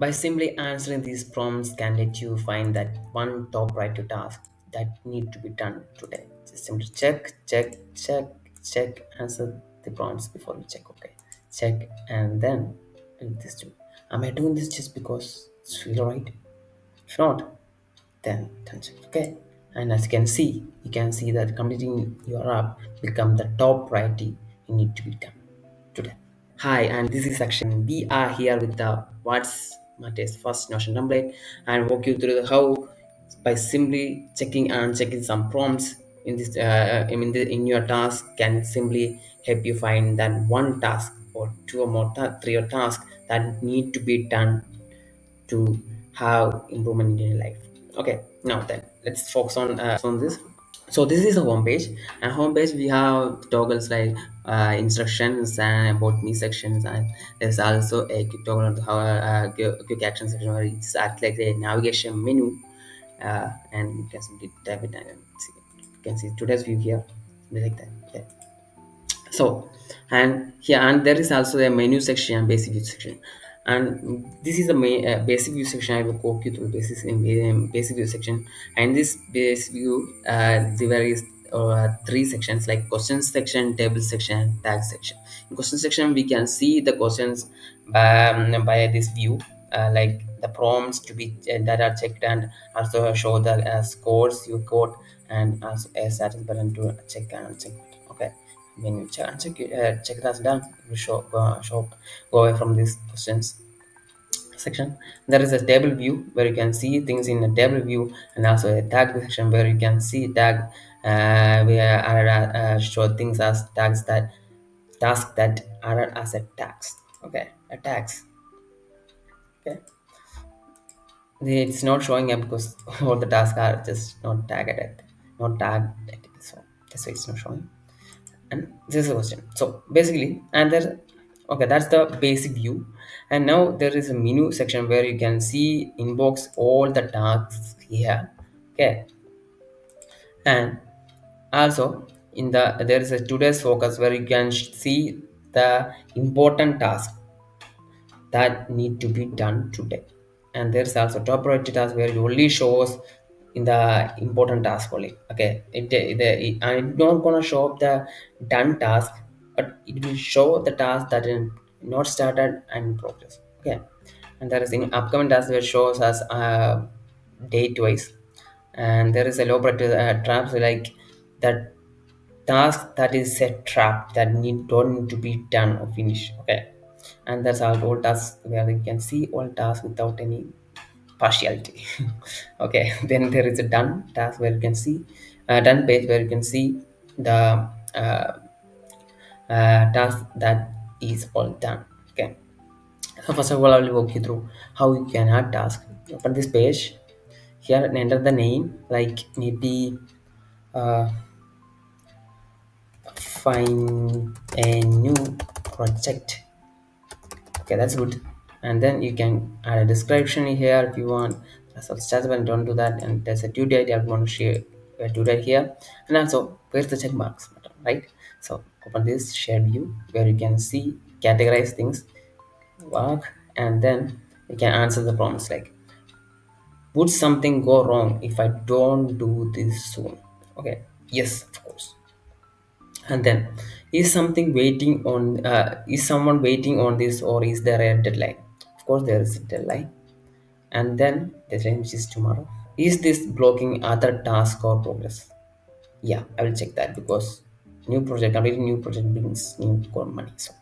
By simply answering these prompts can let you find that one top priority task that need to be done today. Just simply check, answer the prompts before you check. Okay, check and then do this too. Am I doing this just because it's feel right? If not, then don't check. Okay. And as you can see that completing your app become the top priority you need to be done today. Hi, and this is section. We are here with the what's Mate's first Notion template and walk you through the how by simply checking some prompts in this in your task can simply help you find that one task or two or more three or tasks that need to be done to have improvement in your life. Okay, now then let's focus on this. So this is a home page, and home page we have toggles like instructions and about me sections, and there's also a quick toggle on how quick action section where it's act like a navigation menu, and you can simply type it and see. You can see today's view here, like that. Okay. So and here and there is also a menu section and basic view section, and this is the main basic view section. I will walk you through basis in basic view section. And this basic view there is three sections like questions section, table section, and tag section. In question section we can see the questions by this view, like the prompts to be that are checked, and also show the scores you got, and also a status button to check and check. Okay, when you check that's done, you go away from these questions section. There is a table view where you can see things in a table view, and also a tag section where you can see tag where are show things as tags that task that are as a tags. Okay, a tags. Okay, it's not showing up because all the tasks are just not tagged at, not tagged at, so that's why it's not showing. And this is a question. So basically, and there, okay, that's the basic view. And now there is a menu section where you can see inbox all the tasks here. Okay, and also in the there is a today's focus where you can see the important task that need to be done today. And there's also top priority task where it only shows in the important task only. Okay, and it's not gonna show up the done task, but it will show the task that is not started and in progress. Okay, and there is in upcoming task where it shows us date wise. And there is a low priority traps like that task that is a trap that don't need to be done or finished. Okay, and that's our all tasks where we can see all tasks without any partiality. Okay, then there is a done task where you can see done page where you can see the uh, task that is all done. Okay, so first of all I will walk you through how you can add task. Open this page here and enter the name, like maybe uh, find a new project. Okay, that's good. And then you can add a description here if you want. So just when don't do that, and there's a due date I want to share a due date here. And also where's the check marks button, right? So open this shared view where you can see categorize things work, and then you can answer the prompts like would something go wrong if I don't do this soon? Okay, yes, of course. And then is something waiting on is someone waiting on this, or is there a deadline? Of course there is a deadline. And then the range is tomorrow. Is this blocking other task or progress? Yeah, I will check that because new project completing new project brings new money. So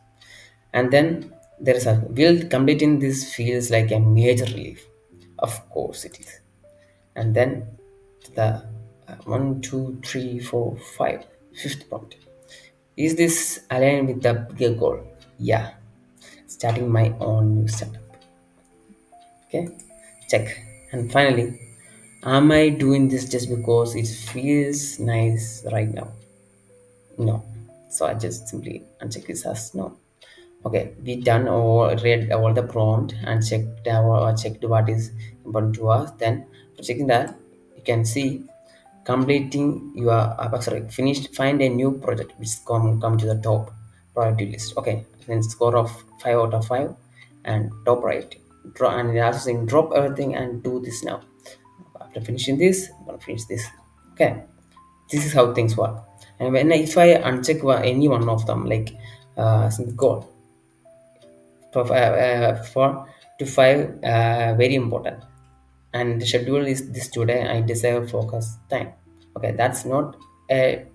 and then there is a will completing this feels like a major relief. Of course it is. And then the one two three four five fifth prompt. Is this aligned with the bigger goal? Yeah, starting my own new startup. Okay, check. And finally, am I doing this just because it feels nice right now? No. So I just simply uncheck this as no. Okay, we done or read all the prompt and checked what is important to us. Then for checking that, you can see completing your sorry finished find a new project which come to the top priority list. Okay, then score of 5 out of 5 and top priority. and it also saying drop everything and do this now. After finishing this, I'm gonna finish this. Okay, this is how things work. And when if I uncheck any one of them, like some goal for to five, very important, and the schedule is this today. I deserve focus time. Okay, that's not a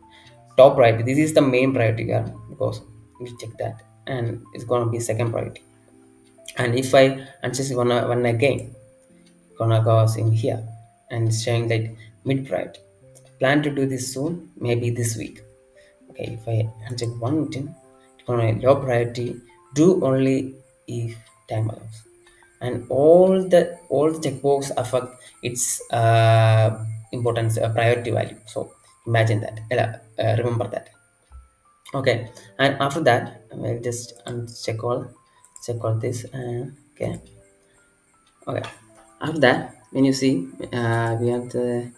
top priority. This is the main priority, yeah, because we check that, and it's gonna be second priority. And if I uncheck one again, gonna go in here and it's showing that mid priority. Plan to do this soon, maybe this week. Okay, if I uncheck one item, it's gonna low priority, do only if time allows. And all the checkbox affect its importance, priority value. So imagine that, remember that. Okay, and after that I'll just check all this. Okay, okay. After that, when you see, we have the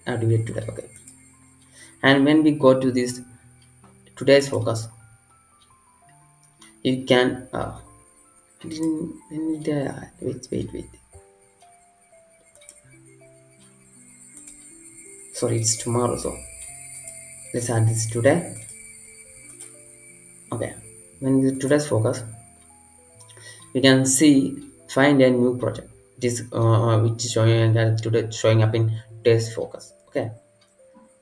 do it today. Okay, and when we go to this today's focus, you can. When did wait. Sorry, it's tomorrow. So let's add this today. Okay, when the today's focus, you can see find a new project. This which is showing that today showing up in today's focus. Okay,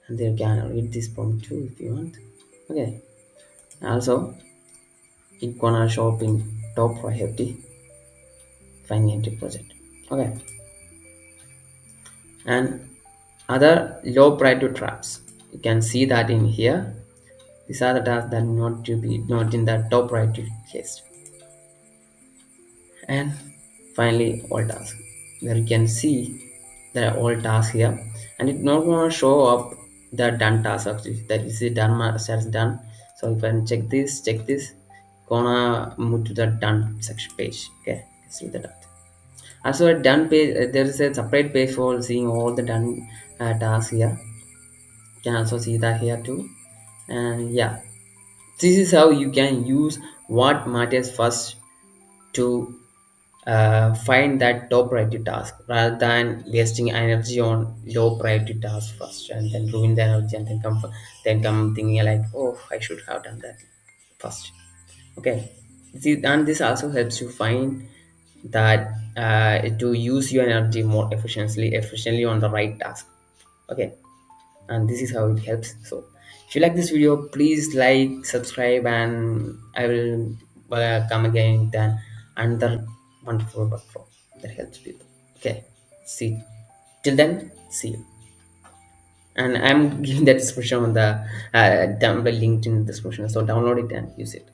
and then you can read this prompt too if you want. Okay, also it gonna show up in top priority find empty project. Okay, and other low priority traps. You can see that in here. These are the tasks that not to be not in the top priority list. And finally, all tasks. Where you can see there are all tasks here, and it not gonna show up the done task actually. That is it done status done. So if I check this, gonna move to the done section page. Okay, see the done. Also, a done page. There is a separate page for seeing all the done tasks here. You can also see that here too. And yeah, this is how you can use what matters first to find that top priority task rather than wasting energy on low priority task first and then ruin the energy and then come thinking like, oh, I should have done that first. Okay, see, and this also helps you find that to use your energy more efficiently on the right task. Okay, and this is how it helps. So if you like this video, please like, subscribe, and I will come again then another wonderful workflow that helps people. Okay, see, till then, see you. And I'm giving that description on the down the link in the description, so download it and use it.